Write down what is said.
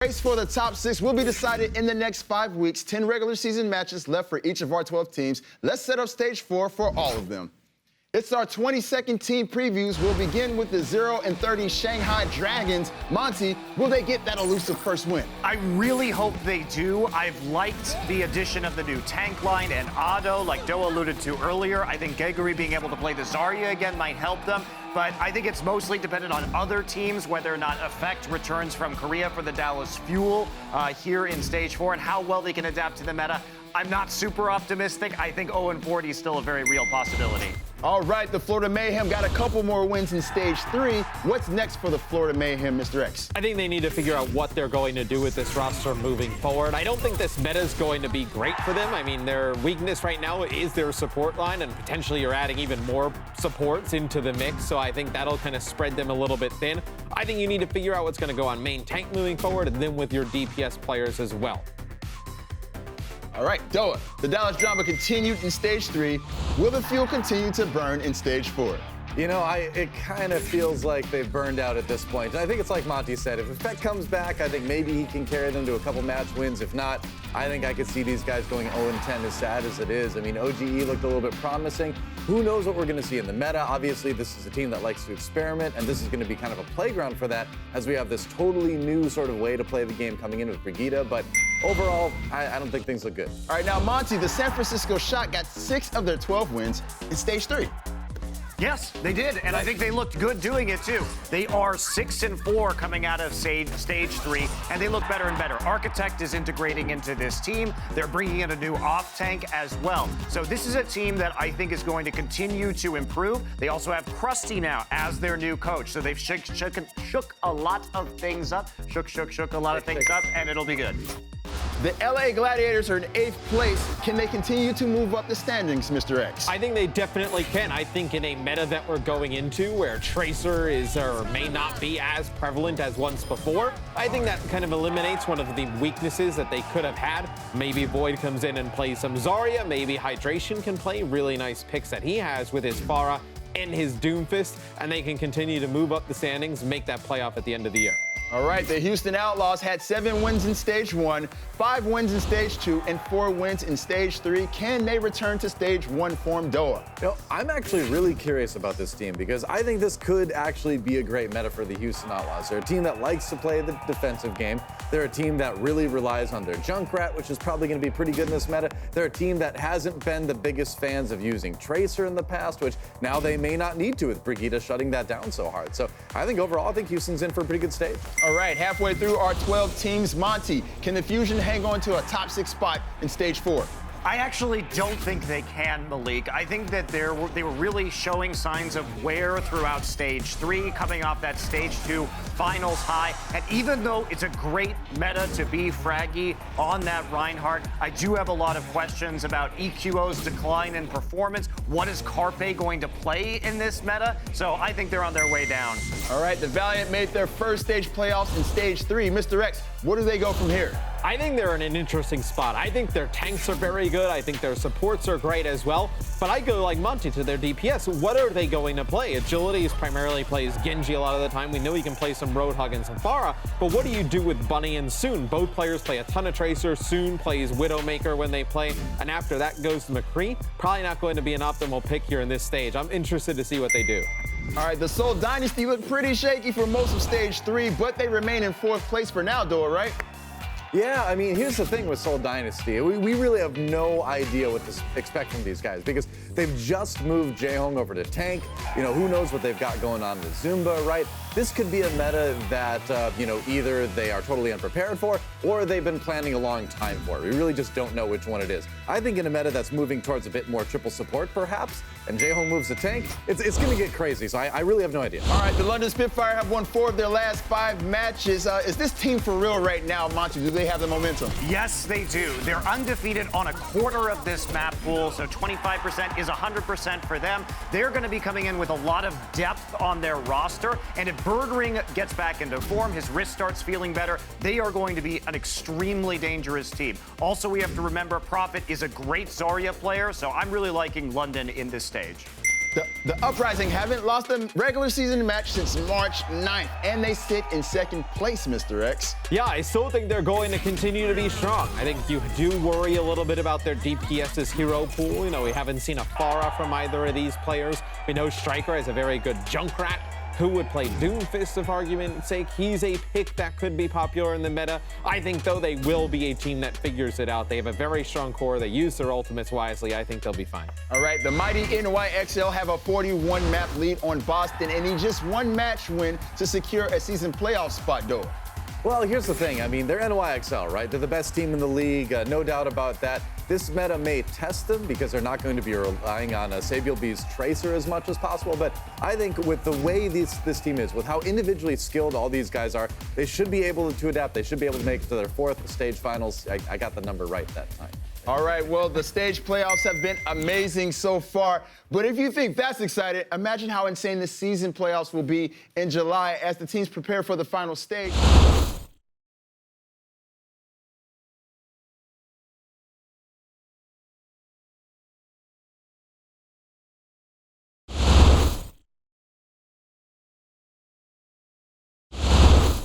Race for the top 6 will be decided in the next 5 weeks. 10 regular season matches left for each of our 12 teams. Let's set up stage 4 for all of them. It's our 22nd team previews. We'll begin with the 0-30 Shanghai Dragons. Monte, will they get that elusive first win? I really hope they do. I've liked the addition of the new tank line and Otto, like Doe alluded to earlier. I think Geguri being able to play the Zarya again might help them. But I think it's mostly dependent on other teams, whether or not Effect returns from Korea for the Dallas Fuel here in Stage 4 and how well they can adapt to the meta. I'm not super optimistic. I think 0-40 is still a very real possibility. All right, the Florida Mayhem got a couple more wins in Stage 3. What's next for the Florida Mayhem, Mr. X? I think they need to figure out what they're going to do with this roster moving forward. I don't think this meta is going to be great for them. I mean, their weakness right now is their support line, and potentially you're adding even more supports into the mix, so I think that'll kind of spread them a little bit thin. I think you need to figure out what's going to go on main tank moving forward, and then with your DPS players as well. All right, Doa, the Dallas drama continued in Stage 3. Will the fuel continue to burn in Stage 4? You know, it kind of feels like they've burned out at this point. I think it's like Monte said, if Effect comes back, I think maybe he can carry them to a couple match wins. If not, I think I could see these guys going 0-10, as sad as it is. I mean, OGE looked a little bit promising. Who knows what we're going to see in the meta? Obviously, this is a team that likes to experiment, and this is going to be kind of a playground for that, as we have this totally new sort of way to play the game coming in with Brigitte. But overall, I don't think things look good. All right, now, Monte, the San Francisco Shock got 6 of their 12 wins in Stage 3. Yes, they did, and I think they looked good doing it too. They are 6-4 coming out of stage 3, and they look better and better. Architect is integrating into this team. They're bringing in a new off tank as well. So this is a team that I think is going to continue to improve. They also have Krusty now as their new coach, so they've shook a lot of things up, shook a lot of things up, and it'll be good. The LA Gladiators are in 8th place. Can they continue to move up the standings, Mr. X? I think they definitely can. I think in a meta that we're going into where Tracer is or may not be as prevalent as once before, I think that kind of eliminates one of the weaknesses that they could have had. Maybe Void comes in and plays some Zarya. Maybe Hydration can play really nice picks that he has with his Pharah and his Doomfist, and they can continue to move up the standings and make that playoff at the end of the year. All right, the Houston Outlaws had 7 wins in Stage 1, 5 wins in Stage 2, and 4 wins in Stage 3. Can they return to Stage 1 form, Doa? You know, I'm actually really curious about this team because I think this could actually be a great meta for the Houston Outlaws. They're a team that likes to play the defensive game. They're a team that really relies on their Junkrat, which is probably going to be pretty good in this meta. They're a team that hasn't been the biggest fans of using Tracer in the past, which now they may not need to with Brigitte shutting that down so hard. So I think overall, I think Houston's in for a pretty good stage. All right, halfway through our 12 teams, Monte, can the Fusion hang on to a top 6 spot in Stage 4? I actually don't think they can, Malik. I think that they were really showing signs of wear throughout Stage 3, coming off that Stage 2 finals high. And even though it's a great meta to be fraggy on that Reinhardt, I do have a lot of questions about EQO's decline in performance. What is Carpe going to play in this meta? So I think they're on their way down. All right, the Valiant made their first stage playoffs in Stage 3. Mr. X, where do they go from here? I think they're in an interesting spot. I think their tanks are very good. I think their supports are great as well. But I go like Monte to their DPS. What are they going to play? Agility primarily plays Genji a lot of the time. We know he can play some Roadhog and some Pharah. But what do you do with Bunny and Soon? Both players play a ton of Tracer. Soon plays Widowmaker when they play. And after that goes to McCree. Probably not going to be an optimal pick here in this stage. I'm interested to see what they do. All right, the Seoul Dynasty looked pretty shaky for most of Stage 3, but they remain in 4th place for now, Doa, right? Yeah, I mean, here's the thing with Seoul Dynasty. We really have no idea what to expect from these guys because they've just moved Jaehong over to tank. You know, who knows what they've got going on with Zumba, right? This could be a meta that, you know, either they are totally unprepared for or they've been planning a long time for. We really just don't know which one it is. I think in a meta that's moving towards a bit more triple support, perhaps, and Jaehong moves to tank, it's going to get crazy. So I really have no idea. All right, the London Spitfire have won 4 of their last 5 matches. Is this team for real right now, Monte? Do they have the momentum? Yes, they do. They're undefeated on a quarter of this map pool, so 25% is 100% for them. They're going to be coming in with a lot of depth on their roster, and if Birdring gets back into form, his wrist starts feeling better, they are going to be an extremely dangerous team. Also, we have to remember Prophet is a great Zarya player, so I'm really liking London in this stage. The Uprising haven't lost a regular season match since March 9th, and they sit in second place, Mr. X. Yeah, I still think they're going to continue to be strong. I think you do worry a little bit about their DPS's hero pool. You know, we haven't seen a Pharah from either of these players. We know Striker has a very good Junkrat, who would play Doomfist, if argument's sake. He's a pick that could be popular in the meta. I think, though, they will be a team that figures it out. They have a very strong core. They use their ultimates wisely. I think they'll be fine. All right, the mighty NYXL have a 41-map lead on Boston and need just one match win to secure a season playoff spot, though. Well, here's the thing. I mean, they're NYXL, right? They're the best team in the league, no doubt about that. This meta may test them because they're not going to be relying on Sabiel B's Tracer as much as possible. But I think with the way this team is, with how individually skilled all these guys are, they should be able to adapt. They should be able to make it to their 4th stage finals. I got the number right that time. All right, well, the stage playoffs have been amazing so far. But if you think that's exciting, imagine how insane the season playoffs will be in July as the teams prepare for the final stage.